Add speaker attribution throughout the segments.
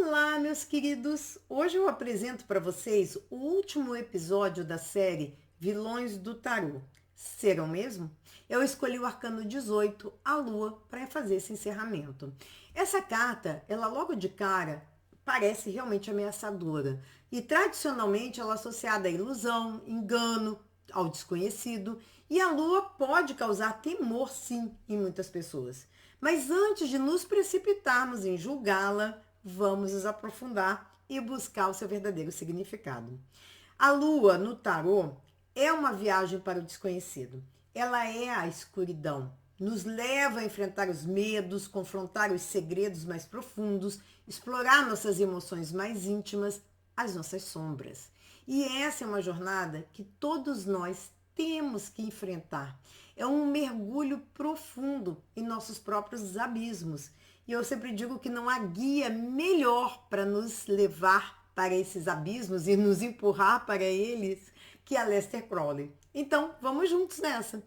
Speaker 1: Olá, meus queridos! Hoje eu apresento para vocês o último episódio da série Vilões do Tarô. Serão mesmo? Eu escolhi o arcano 18, a Lua, para fazer esse encerramento. Essa carta, ela logo de cara, parece realmente ameaçadora. E tradicionalmente ela é associada à ilusão, engano, ao desconhecido. E a Lua pode causar temor, sim, em muitas pessoas. Mas antes de nos precipitarmos em julgá-la, vamos nos aprofundar e buscar o seu verdadeiro significado. A Lua no tarô é uma viagem para o desconhecido. Ela é a escuridão. Nos leva a enfrentar os medos, confrontar os segredos mais profundos, explorar nossas emoções mais íntimas, as nossas sombras. E essa é uma jornada que todos nós temos que enfrentar. É um mergulho profundo em nossos próprios abismos. E eu sempre digo que não há guia melhor para nos levar para esses abismos e nos empurrar para eles que a Aleister Crowley. Então, vamos juntos nessa.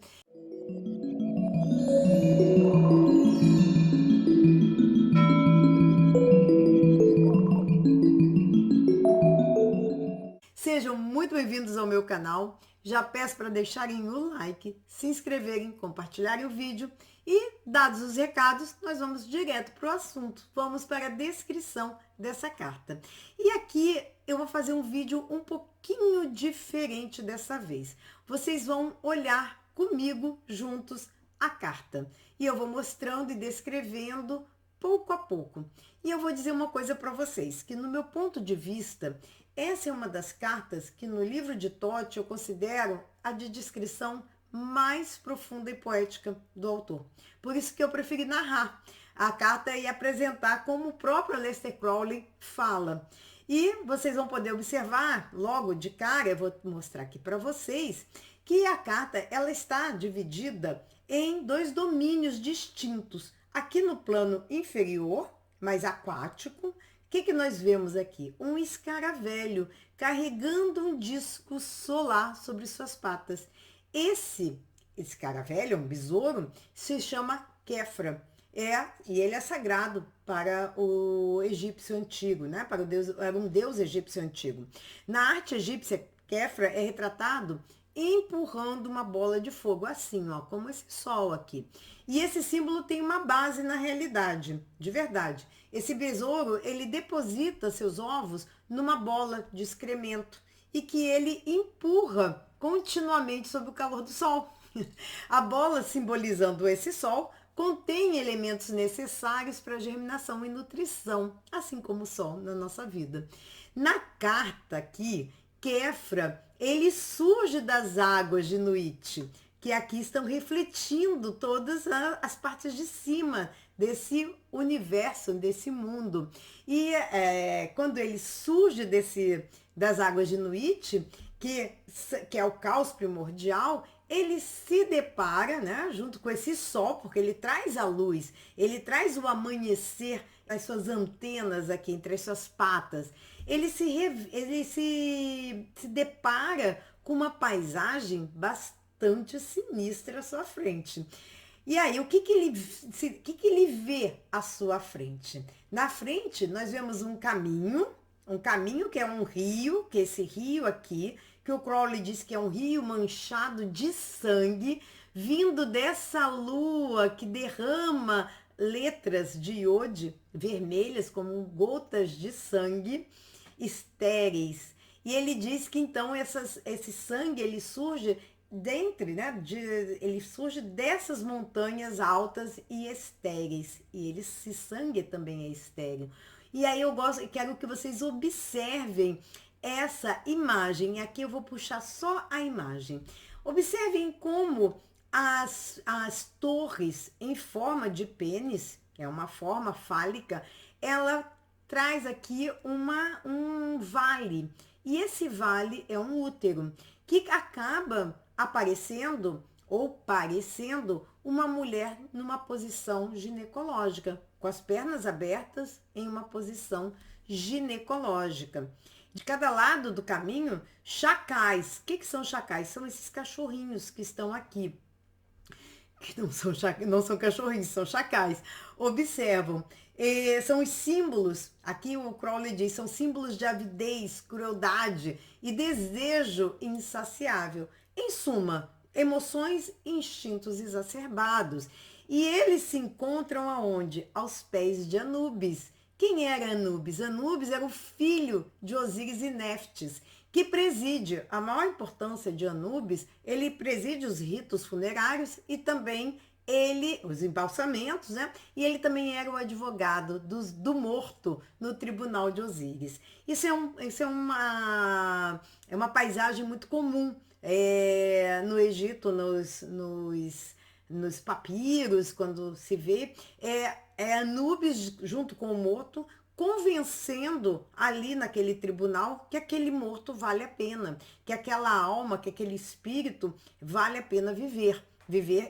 Speaker 1: Sejam muito bem-vindos ao meu canal. Já peço para deixarem o like, se inscreverem, compartilharem o vídeo e, dados os recados, nós vamos direto para o assunto. Vamos para a descrição dessa carta. E aqui eu vou fazer um vídeo um pouquinho diferente dessa vez. Vocês vão olhar comigo juntos a carta. E eu vou mostrando e descrevendo pouco a pouco. E eu vou dizer uma coisa para vocês, que no meu ponto de vista, essa é uma das cartas que no livro de Thoth eu considero a de descrição mais profunda e poética do autor. Por isso que eu preferi narrar a carta e apresentar como o próprio Aleister Crowley fala. E vocês vão poder observar logo de cara, eu vou mostrar aqui para vocês, que a carta ela está dividida em dois domínios distintos. Aqui no plano inferior, mais aquático, o que nós vemos aqui? Um escaravelho carregando um disco solar sobre suas patas. Esse escaravelho, um besouro, se chama Kefra. E ele é sagrado para o egípcio antigo, né? Para o deus, era um deus egípcio antigo. Na arte egípcia, Kefra é retratado empurrando uma bola de fogo, assim, ó, como esse sol aqui. E esse símbolo tem uma base na realidade, de verdade. Esse besouro, ele deposita seus ovos numa bola de excremento e que ele empurra continuamente sob o calor do sol. A bola, simbolizando esse sol, contém elementos necessários para a germinação e nutrição, assim como o sol na nossa vida. Na carta aqui, Kefra, ele surge das águas de Nuit, que aqui estão refletindo todas as partes de cima desse universo, desse mundo. E quando ele surge das águas de Nuit, que é o caos primordial, ele se depara, né, junto com esse sol, porque ele traz a luz, ele traz o amanhecer, as suas antenas aqui, entre as suas patas. Ele se depara com uma paisagem bastante sinistra à sua frente. E aí, o que ele vê à sua frente? Na frente, nós vemos um caminho que é um rio, que é esse rio aqui, que o Crowley diz que é um rio manchado de sangue, vindo dessa lua que derrama letras de iode vermelhas como gotas de sangue estéreis. E ele diz que então esse sangue ele surge ele surge dessas montanhas altas e estéreis. E esse sangue também é estéril. E aí quero que vocês observem essa imagem. Aqui eu vou puxar só a imagem. Observem como as torres em forma de pênis, é uma forma fálica, ela traz aqui um vale. E esse vale é um útero, que acaba aparecendo ou parecendo uma mulher numa posição ginecológica, com as pernas abertas em uma posição ginecológica. De cada lado do caminho, chacais. O que são chacais? São esses cachorrinhos que estão aqui. que não são cachorrinhos, são chacais, observam. São os símbolos, aqui o Crowley diz, são símbolos de avidez, crueldade e desejo insaciável. Em suma, emoções e instintos exacerbados. E eles se encontram aonde? Aos pés de Anubis. Quem era Anubis? Anubis era o filho de Osíris e Neftis, que preside a maior importância de Anubis, ele preside os ritos funerários e também os embalsamentos, né? E ele também era o advogado do morto no tribunal de Osíris. Isso é uma paisagem muito comum no Egito, nos papiros, quando se vê, Anubis junto com o morto, convencendo ali naquele tribunal que aquele morto vale a pena, que aquela alma, que aquele espírito vale a pena viver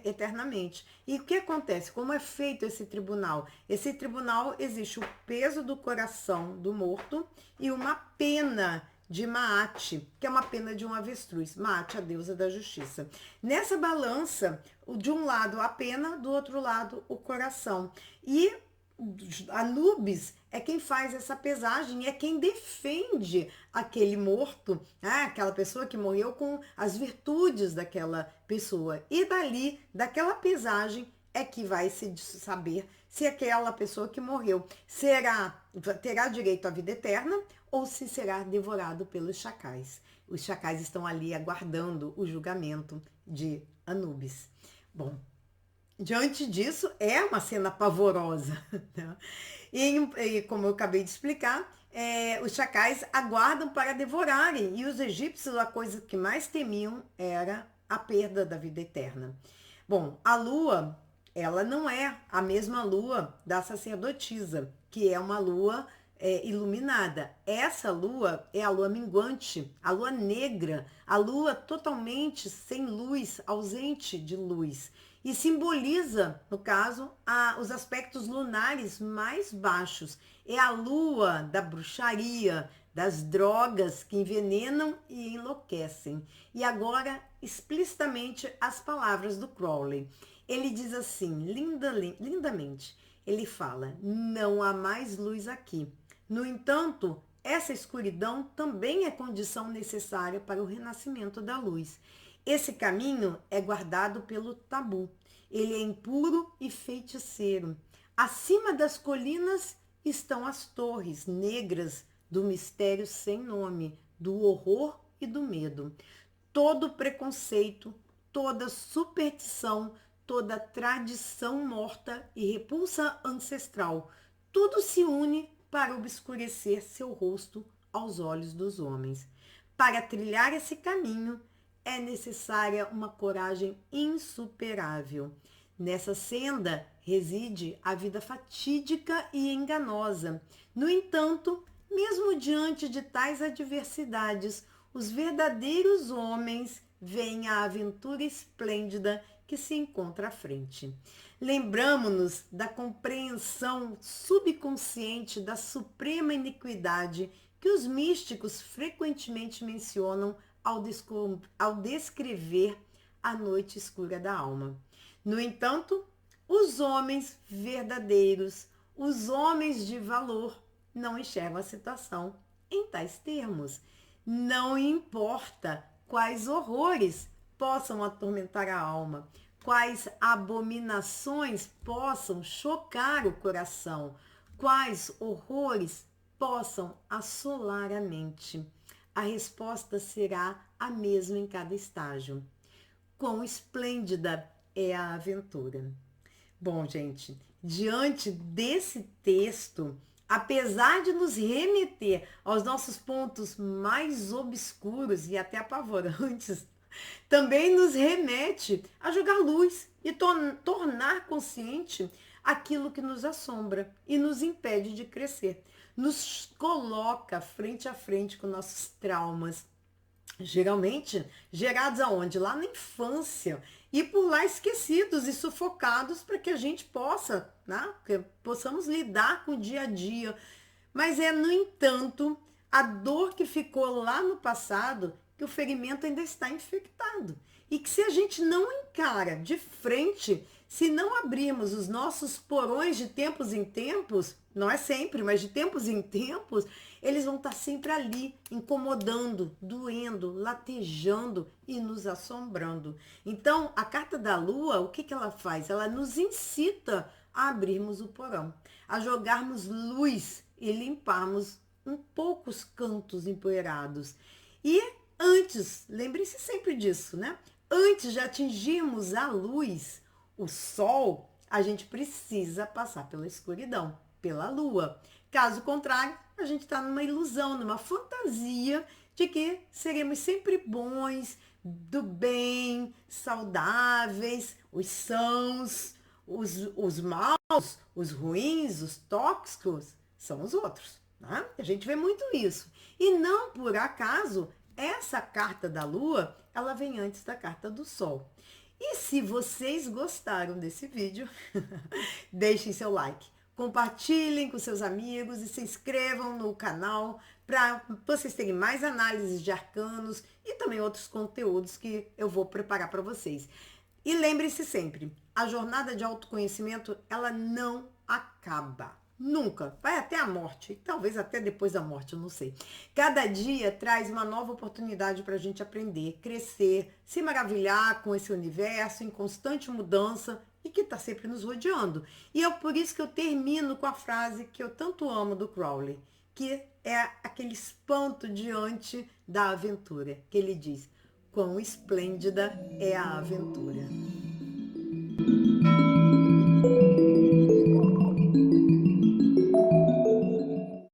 Speaker 1: eternamente. E o que acontece? Como é feito esse tribunal? Esse tribunal existe o peso do coração do morto e uma pena de Maat, que é uma pena de um avestruz. Maat, a deusa da justiça. Nessa balança, de um lado a pena, do outro lado o coração. E Anubis é quem faz essa pesagem, é quem defende aquele morto, aquela pessoa que morreu com as virtudes daquela pessoa. E daquela pesagem, é que vai se saber se aquela pessoa que morreu terá direito à vida eterna ou se será devorado pelos chacais. Os chacais estão ali aguardando o julgamento de Anubis. Bom, diante disso, é uma cena pavorosa, né? E como eu acabei de explicar, os chacais aguardam para devorarem, e os egípcios, a coisa que mais temiam era a perda da vida eterna. Bom, a lua, ela não é a mesma lua da sacerdotisa, que é uma lua iluminada. Essa lua é a lua minguante, a lua negra, a lua totalmente sem luz, ausente de luz. E simboliza, no caso, os aspectos lunares mais baixos. É a lua da bruxaria, das drogas que envenenam e enlouquecem. E agora, explicitamente, as palavras do Crowley. Ele diz assim, lindamente, ele fala, não há mais luz aqui. No entanto, essa escuridão também é condição necessária para o renascimento da luz. Esse caminho é guardado pelo tabu. Ele é impuro e feiticeiro. Acima das colinas estão as torres negras do mistério sem nome, do horror e do medo. Todo preconceito, toda superstição, toda tradição morta e repulsa ancestral, tudo se une para obscurecer seu rosto aos olhos dos homens. Para trilhar esse caminho, é necessária uma coragem insuperável. Nessa senda reside a vida fatídica e enganosa. No entanto, mesmo diante de tais adversidades, os verdadeiros homens veem a aventura esplêndida que se encontra à frente. Lembramo-nos da compreensão subconsciente da suprema iniquidade que os místicos frequentemente mencionam ao descrever a noite escura da alma. No entanto, os homens verdadeiros, os homens de valor, não enxergam a situação em tais termos. Não importa quais horrores possam atormentar a alma, quais abominações possam chocar o coração, quais horrores possam assolar a mente. A resposta será a mesma em cada estágio. Quão esplêndida é a aventura. Bom, gente, diante desse texto, apesar de nos remeter aos nossos pontos mais obscuros e até apavorantes, também nos remete a jogar luz e tornar consciente aquilo que nos assombra e nos impede de crescer. Nos coloca frente a frente com nossos traumas, geralmente gerados aonde? Lá na infância, e por lá esquecidos e sufocados para que a gente possa, né? Que possamos lidar com o dia a dia. Mas no entanto, a dor que ficou lá no passado, que o ferimento ainda está infectado. e que se a gente não encara de frente, se não abrirmos os nossos porões de tempos em tempos, não é sempre, mas de tempos em tempos, eles vão estar sempre ali, incomodando, doendo, latejando e nos assombrando. Então, a carta da Lua, o que que ela faz? Ela nos incita a abrirmos o porão, a jogarmos luz e limparmos um pouco os cantos empoeirados. E antes, lembre-se sempre disso, né? Antes de atingirmos a luz, o sol, a gente precisa passar pela escuridão, pela lua. Caso contrário, a gente está numa ilusão, numa fantasia de que seremos sempre bons, do bem, saudáveis, os sãos, os maus, os ruins, os tóxicos, são os outros. Né? A gente vê muito isso. E não por acaso, essa carta da lua, ela vem antes da carta do sol. E se vocês gostaram desse vídeo, deixem seu like, compartilhem com seus amigos e se inscrevam no canal para vocês terem mais análises de arcanos e também outros conteúdos que eu vou preparar para vocês. E lembre-se sempre, a jornada de autoconhecimento, ela não acaba. Nunca. Vai até a morte. Talvez até depois da morte, eu não sei. Cada dia traz uma nova oportunidade para a gente aprender, crescer, se maravilhar com esse universo em constante mudança e que está sempre nos rodeando. E é por isso que eu termino com a frase que eu tanto amo do Crowley, que é aquele espanto diante da aventura, que ele diz: quão esplêndida é a aventura.